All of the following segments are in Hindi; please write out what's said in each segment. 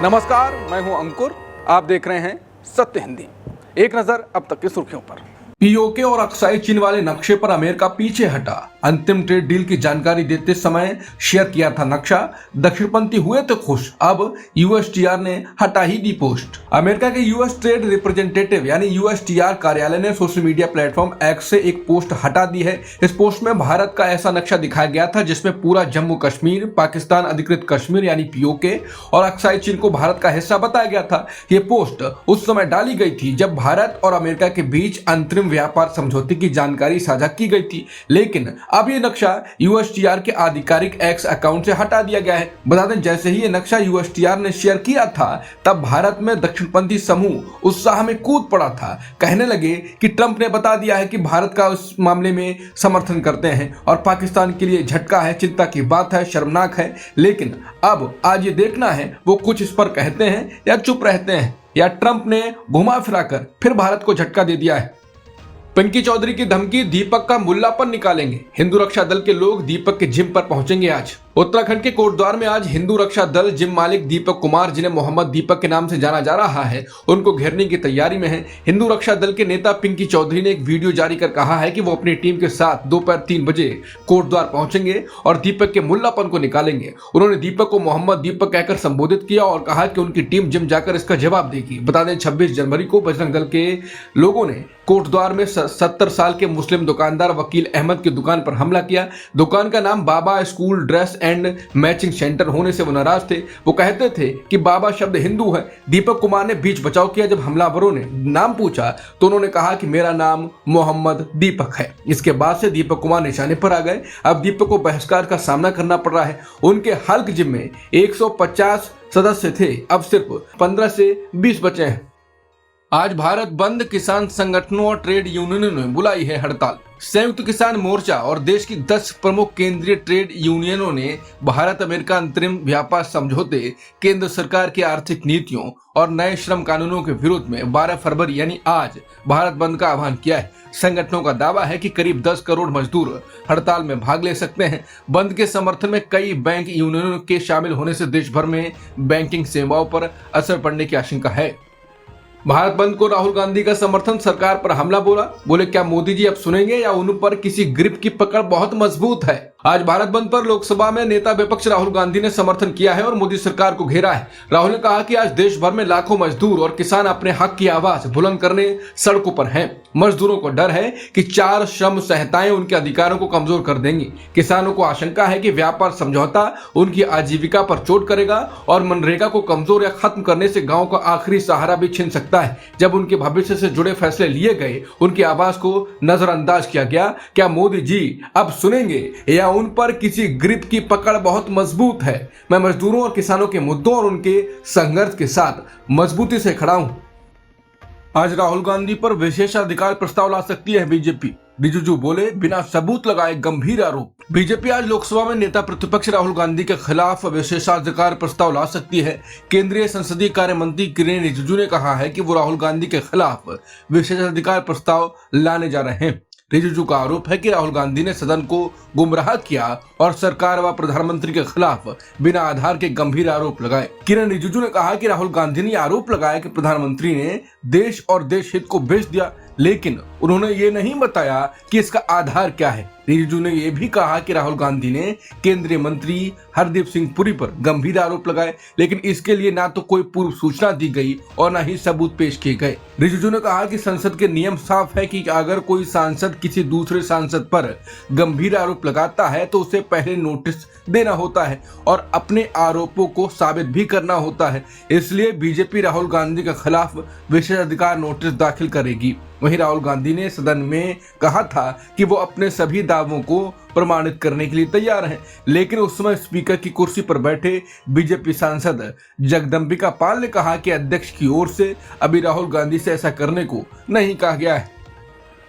नमस्कार, मैं हूं अंकुर। आप देख रहे हैं सत्य हिंदी। एक नजर अब तक की सुर्खियों पर। पीओके और अक्साई चीन वाले नक्शे पर अमेरिका पीछे हटा। अंतिम ट्रेड डील की जानकारी देते समय शेयर किया था नक्शा। दक्षिणपंथी हुए तो खुश, अब यूएसटीआर ने हटा ही दी पोस्ट। अमेरिका के यूएस ट्रेड रिप्रेजेंटेटिव यानी यूएसटीआर कार्यालय ने सोशल मीडिया प्लेटफॉर्म एक्स से एक पोस्ट हटा दी है। इस पोस्ट में भारत का ऐसा नक्शा दिखाया गया था जिसमें पूरा जम्मू कश्मीर, पाकिस्तान अधिकृत कश्मीर यानी पीओके और अक्साई चीन को भारत का हिस्सा बताया गया था। ये पोस्ट उस समय डाली गई थी जब भारत और अमेरिका के बीच अंतरिम व्यापार समझौते की जानकारी साझा की गई थी, लेकिन अब ये नक्शा यूएसटीआर के आधिकारिक एक्स अकाउंट से हटा दिया गया है। बता दें, जैसे ही ये नक्शा यूएसटीआर ने शेयर किया था तब भारत में दक्षिणपंथी समूह उत्साह में कूद पड़ा था। कहने लगे कि ट्रंप ने बता दिया है कि भारत का उस मामले में समर्थन करते हैं और पाकिस्तान के लिए झटका है, चिंता की बात है, शर्मनाक है। लेकिन अब आज ये देखना है वो कुछ इस पर कहते हैं या चुप रहते हैं, या ट्रंप ने घुमा फिराकर फिर भारत को झटका दे दिया है। पिंकी चौधरी की धमकी, दीपक का मुल्लापन निकालेंगे। हिंदू रक्षा दल के लोग दीपक के जिम पर पहुंचेंगे आज। उत्तराखंड के कोटद्वार में आज हिंदू रक्षा दल जिम मालिक दीपक कुमार, जिन्हें मोहम्मद दीपक के नाम से जाना जा रहा है, उनको घेरने की तैयारी में है। हिंदू रक्षा दल के नेता पिंकी चौधरी ने एक वीडियो जारी कर कहा है कि वो अपनी टीम के साथ दोपहर 3 बजे कोटद्वार पहुंचेंगे और दीपक के मुल्लापन को निकालेंगे। उन्होंने दीपक को मोहम्मद दीपक कहकर संबोधित किया और कहा कि उनकी टीम जिम जाकर इसका जवाब देगी। बता दें, 26 जनवरी को बजरंग दल के लोगों ने कोटद्वार में 70 साल के मुस्लिम दुकानदार वकील अहमद की दुकान पर हमला किया। दुकान का नाम Baba school dress and matching centre होने से वो नाराज थे। वो कहते थे कि बाबा शब्द हिंदू है। दीपक कुमार ने बीच बचाव किया। जब हमलावरों ने नाम पूछा तो उन्होंने कहा कि मेरा नाम मोहम्मद दीपक है। इसके बाद से दीपक कुमार निशाने पर आ गए। अब दीपक को बहिष्कार का सामना करना पड़ रहा है। उनके हल्क जिम में 150 सदस्य थे, अब सिर्फ 15 से 20 बचे हैं। आज भारत बंद, किसान संगठनों और ट्रेड यूनियनों ने बुलाई है हड़ताल। संयुक्त किसान मोर्चा और देश की 10 प्रमुख केंद्रीय ट्रेड यूनियनों ने भारत अमेरिका अंतरिम व्यापार समझौते, केंद्र सरकार की आर्थिक नीतियों और नए श्रम कानूनों के विरोध में 12 फरवरी यानी आज भारत बंद का आह्वान किया है। संगठनों का दावा है कि करीब 10 करोड़ मजदूर हड़ताल में भाग ले सकते हैं। बंद के समर्थन में कई बैंक यूनियनों के शामिल होने से देश भर में बैंकिंग सेवाओं पर असर पड़ने की आशंका है। भारत बंद को राहुल गांधी का समर्थन, सरकार पर हमला बोले क्या मोदी जी अब सुनेंगे या उन पर किसी ग्रिप की पकड़ बहुत मजबूत है। आज भारत बंद पर लोकसभा में नेता विपक्ष राहुल गांधी ने समर्थन किया है और मोदी सरकार को घेरा है। राहुल ने कहा कि आज देश भर में लाखों मजदूर और किसान अपने हक की आवाज बुलंद करने सड़कों पर हैं। मजदूरों को डर है कि 4 श्रम संहिताएं उनके अधिकारों को कमजोर कर देंगी। किसानों को आशंका है कि व्यापार समझौता उनकी आजीविका पर चोट करेगा और मनरेगा को कमजोर या खत्म करने से गांव का आखिरी सहारा भी छिन सकता है। जब उनके भविष्य से जुड़े फैसले लिए गए, उनकी आवाज को नजरअंदाज किया गया। क्या मोदी जी अब सुनेंगे या उन पर किसी ग्रिप की पकड़ बहुत मजबूत है? मैं मजदूरों और किसानों के मुद्दों और उनके संघर्ष के साथ मजबूती से खड़ा हूं। आज राहुल गांधी पर विशेषाधिकार प्रस्ताव ला सकती है बीजेपी, रिजिजू बोले, बिना सबूत लगाए गंभीर आरोप। बीजेपी आज लोकसभा में नेता प्रतिपक्ष राहुल गांधी के खिलाफ विशेषाधिकार प्रस्ताव ला सकती है। केंद्रीय संसदीय कार्य मंत्री किरेन रिजिजू ने कहा है कि वो राहुल गांधी के खिलाफ विशेषाधिकार प्रस्ताव लाने जा रहे हैं। रिजिजू का आरोप है कि राहुल गांधी ने सदन को गुमराह किया और सरकार व प्रधानमंत्री के खिलाफ बिना आधार के गंभीर आरोप लगाए। किरेन रिजिजू ने कहा कि राहुल गांधी ने आरोप लगाया कि प्रधानमंत्री ने देश और देश हित को बेच दिया, लेकिन उन्होंने ये नहीं बताया कि इसका आधार क्या है। रिजिजू ने यह भी कहा कि राहुल गांधी ने केंद्रीय मंत्री हरदीप सिंह पुरी पर गंभीर आरोप लगाए, लेकिन इसके लिए ना तो कोई पूर्व सूचना दी गई और ना ही सबूत पेश किए गए। रिजिजू ने कहा कि संसद के नियम साफ है कि अगर कोई सांसद किसी दूसरे सांसद पर गंभीर आरोप लगाता है तो उसे पहले नोटिस देना होता है और अपने आरोपों को साबित भी करना होता है। इसलिए बीजेपी राहुल गांधी के खिलाफ विशेषाधिकार नोटिस दाखिल करेगी। वहीं राहुल गांधी ने सदन में कहा था कि वो अपने सभी दावों को प्रमाणित करने के लिए तैयार हैं, लेकिन उस समय स्पीकर की कुर्सी पर बैठे बीजेपी सांसद जगदम्बिका पाल ने कहा कि अध्यक्ष की ओर से अभी राहुल गांधी से ऐसा करने को नहीं कहा गया है।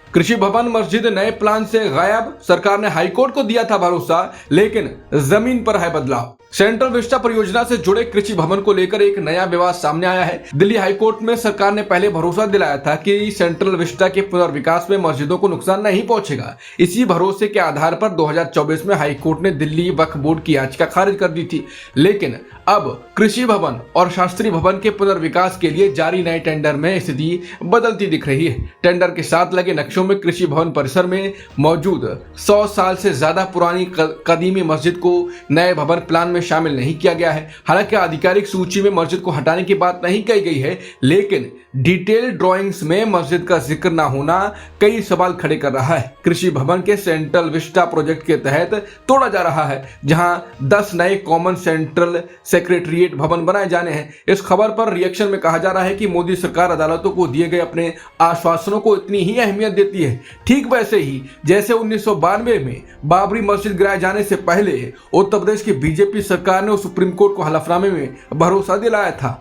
कृषि भवन मस्जिद नए प्लान से गायब, सरकार ने हाईकोर्ट को दिया था भरोसा, लेकिन जमीन पर है बदलाव। सेंट्रल विस्टा परियोजना से जुड़े कृषि भवन को लेकर एक नया विवाद सामने आया है। दिल्ली हाईकोर्ट में सरकार ने पहले भरोसा दिलाया था कि सेंट्रल विस्टा के पुनर्विकास में मस्जिदों को नुकसान नहीं पहुंचेगा। इसी भरोसे के आधार पर 2024 में हाईकोर्ट ने दिल्ली वक्फ बोर्ड की याचिका खारिज कर दी थी। लेकिन अब कृषि भवन और शास्त्री भवन के पुनर्विकास के लिए जारी नए टेंडर में स्थिति बदलती दिख रही है। टेंडर के साथ लगे नक्शों में कृषि भवन परिसर में मौजूद 100 साल से ज्यादा पुरानी कदीमी मस्जिद को नए भवन प्लान में शामिल नहीं किया गया है। हालांकि आधिकारिक सूची में मस्जिद को हटाने की बात नहीं कही गई है, लेकिन डिटेल ड्राइंग्स में मस्जिद का जिक्र न होना कई सवाल खड़े कर रहा है। कृषि भवन के सेंट्रल विस्टा प्रोजेक्ट के तहत तोड़ा जा रहा है, जहां 10 नए कॉमन सेंट्रल सेक्रेटरिएट भवन बनाए जाने हैं। इस खबर पर रिएक्शन में कहा जा रहा है कि मोदी सरकार अदालतों को दिए गए अपने आश्वासनों को इतनी ही अहमियत देती है, ठीक वैसे ही जैसे 1992 में बाबरी मस्जिद गिराए जाने से पहले उत्तर प्रदेश की बीजेपी सरकार ने सुप्रीम कोर्ट को हलफनामे में भरोसा दिलाया था।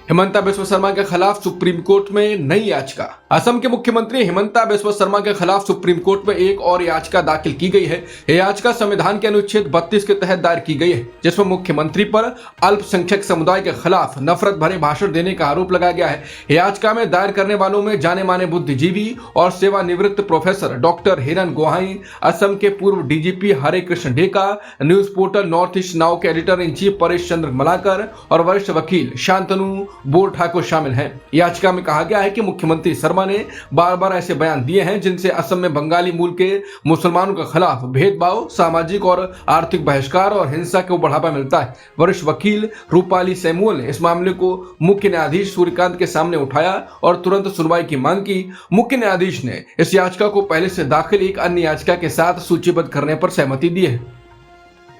हिमंता बिस्वा शर्मा के खिलाफ सुप्रीम कोर्ट में नई याचिका। असम के मुख्यमंत्री हिमंता बिस्वा शर्मा के खिलाफ सुप्रीम कोर्ट में एक और याचिका दाखिल की गई है। यह याचिका संविधान के अनुच्छेद 32 के तहत दायर की गई है, जिसमें मुख्यमंत्री पर अल्पसंख्यक समुदाय के खिलाफ नफरत भरे भाषण देने का आरोप लगाया गया है। याचिका में दायर करने वालों में जाने माने बुद्धिजीवी और सेवानिवृत्त प्रोफेसर डॉक्टर हिरन गोहाई, असम के पूर्व DGP Hare Krishna Dheka, news portal North East Now के editor in chief Paresh Chandra Malakar और वरिष्ठ वकील शांतनु बोर ठाकुर शामिल हैं। याचिका में कहा गया है कि मुख्यमंत्री शर्मा ने बार बार ऐसे बयान दिए हैं जिनसे असम में बंगाली मूल के मुसलमानों के खिलाफ भेदभाव, सामाजिक और आर्थिक बहिष्कार और हिंसा को बढ़ावा मिलता है। वरिष्ठ वकील रूपाली सैमुअल ने इस मामले को मुख्य न्यायाधीश सूर्यकांत के सामने उठाया और तुरंत सुनवाई की मांग की। मुख्य न्यायाधीश ने इस याचिका को पहले से दाखिल एक अन्य याचिका के साथ सूचीबद्ध करने पर सहमति दी है।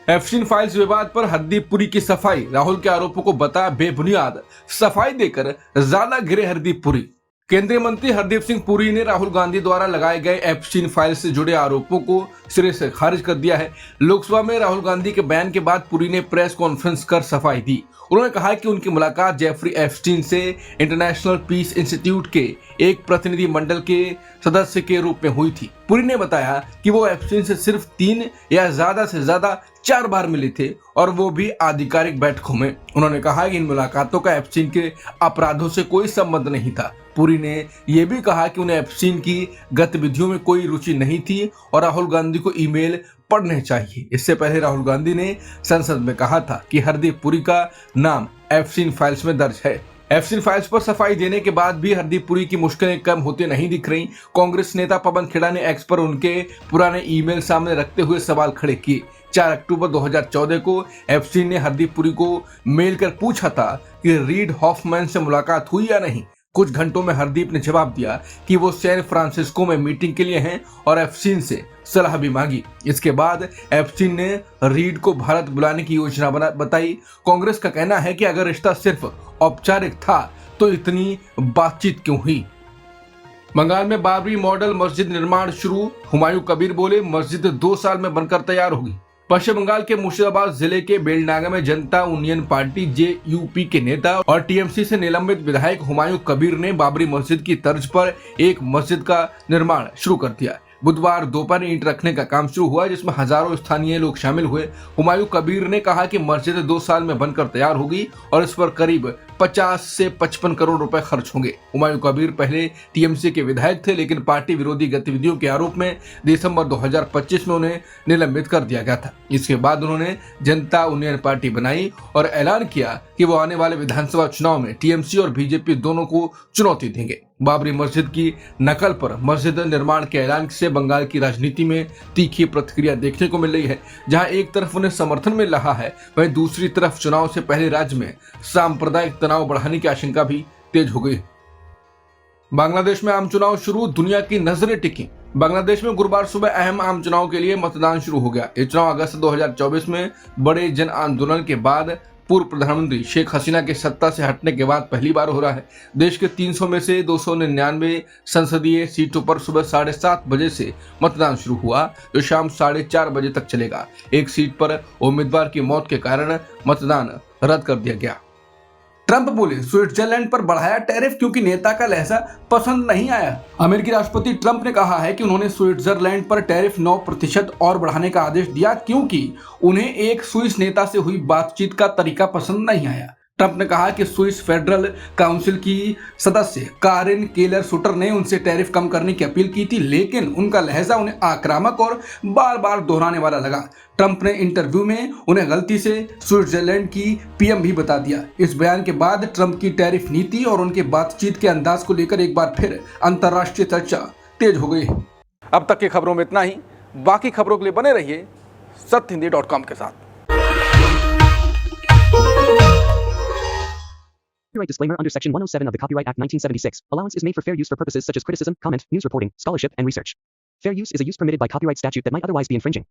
एफस्टीन फाइल्स विवाद पर हरदीप पुरी की सफाई। राहुल के आरोपों को बताया बेबुनियाद, सफाई देकर ज्यादा घिरे हरदीप पुरी। केंद्रीय मंत्री हरदीप सिंह पुरी ने राहुल गांधी द्वारा लगाए गए एफस्टीन फाइल से जुड़े आरोपों को सिरे से खारिज कर दिया है। लोकसभा में राहुल गांधी के बयान के बाद पुरी ने प्रेस कॉन्फ्रेंस कर सफाई दी। उन्होंने कहा कि उनकी मुलाकात जेफरी एफस्टीन से इंटरनेशनल पीस इंस्टीट्यूट के एक प्रतिनिधि मंडल के सदस्य के रूप में हुई थी। पुरी ने बताया कि वो एफस्टीन से सिर्फ 3 या ज्यादा से ज्यादा 4 बार मिले थे और वो भी आधिकारिक बैठकों में। उन्होंने कहा कि इन मुलाकातों का एफस्टीन के अपराधों से कोई संबंध नहीं था। पुरी ने यह भी कहा कि उन्हें एफस्टीन की गतिविधियों में कोई रुचि नहीं थी और राहुल गांधी को ईमेल पढ़ने चाहिए। इससे पहले राहुल गांधी ने संसद में कहा था कि हरदीप पुरी का नाम एफस्टीन फाइल्स में दर्ज है। एफस्टीन फाइल्स पर सफाई देने के बाद भी हरदीप पुरी की मुश्किलें कम होते नहीं दिख रही। कांग्रेस नेता पवन खेड़ा ने एक्स पर उनके पुराने ईमेल सामने रखते हुए सवाल खड़े किए। 4 अक्टूबर 2014 को एफस्टीन ने हरदीप पुरी को मेल कर पूछा था कि रीड हॉफमैन से मुलाकात हुई या नहीं। कुछ घंटों में हरदीप ने जवाब दिया कि वो सैन फ्रांसिस्को में मीटिंग के लिए हैं और एफस्टीन से सलाह भी मांगी। इसके बाद एफस्टीन ने रीड को भारत बुलाने की योजना बताई। कांग्रेस का कहना है कि अगर रिश्ता सिर्फ औपचारिक था तो इतनी बातचीत क्यों हुई। बंगाल में बाबरी मॉडल मस्जिद निर्माण शुरू। हुमायूं कबीर बोले, मस्जिद 2 साल में बनकर तैयार होगी। पश्चिम बंगाल के मुर्शिदाबाद जिले के बेलडांगा में जनता यूनियन पार्टी जेयूपी के नेता और टीएमसी से निलंबित विधायक हुमायूं कबीर ने बाबरी मस्जिद की तर्ज पर एक मस्जिद का निर्माण शुरू कर दिया। बुधवार दोपहर ईंट रखने का काम शुरू हुआ, जिसमें हजारों स्थानीय लोग शामिल हुए। हुमायूं कबीर ने कहा कि मस्जिद 2 साल में बनकर तैयार होगी और इस पर करीब 50 से 55 करोड़ रुपए खर्च होंगे। हुमायूं कबीर पहले टीएमसी के विधायक थे, लेकिन पार्टी विरोधी गतिविधियों के आरोप में दिसंबर 2025 में उन्हें निलंबित कर दिया गया था। इसके बाद उन्होंने जनता यूनियन पार्टी बनाई और ऐलान किया कि वो आने वाले विधानसभा चुनाव में टीएमसी और बीजेपी दोनों को चुनौती देंगे। बाबरी मस्जिद की नकल पर मस्जिद निर्माण के ऐलान से बंगाल की राजनीति में तीखी प्रतिक्रिया देखने को मिल रही है। जहां एक तरफ उन्हें समर्थन मिल रहा है, वहीं दूसरी तरफ चुनाव से पहले राज्य में सांप्रदायिक तनाव बढ़ाने की आशंका भी तेज हो गई। बांग्लादेश में आम चुनाव शुरू, दुनिया की नजरें टिकी। बांग्लादेश में गुरुवार सुबह अहम आम चुनाव के लिए मतदान शुरू हो गया। ये चुनाव अगस्त 2024 में बड़े जन आंदोलन के बाद पूर्व प्रधानमंत्री शेख हसीना के सत्ता से हटने के बाद पहली बार हो रहा है। देश के 300 में से 299 संसदीय सीटों पर सुबह 7:30 बजे से मतदान शुरू हुआ, जो शाम 4:30 बजे तक चलेगा। एक सीट पर उम्मीदवार की मौत के कारण मतदान रद्द कर दिया गया। ट्रंप बोले स्विट्जरलैंड पर बढ़ाया टैरिफ क्योंकि नेता का लहजा पसंद नहीं आया। अमेरिकी राष्ट्रपति ट्रंप ने कहा है कि उन्होंने स्विट्जरलैंड पर टैरिफ 9% और बढ़ाने का आदेश दिया क्योंकि उन्हें एक स्विस नेता से हुई बातचीत का तरीका पसंद नहीं आया। ट्रंप ने कहा कि स्विस फेडरल काउंसिल की सदस्य कारिन केलर सुटर ने उनसे टैरिफ कम करने की अपील की थी, लेकिन उनका लहजा उन्हें आक्रामक और बार बार दोहराने वाला लगा। ट्रंप ने इंटरव्यू में उन्हें गलती से स्विट्जरलैंड की पीएम भी बता दिया। इस बयान के बाद ट्रंप की टैरिफ नीति और उनके बातचीत के अंदाज को लेकर एक बार फिर अंतर्राष्ट्रीय चर्चा तेज हो गई। अब तक की खबरों में इतना ही। बाकी खबरों के लिए बने रहिए सत्यहिंदी.com के साथ। Copyright disclaimer under Section 107 of the Copyright Act 1976. Allowance is made for fair use for purposes such as criticism, comment, news reporting, scholarship, and research. Fair use is a use permitted by copyright statute that might otherwise be infringing.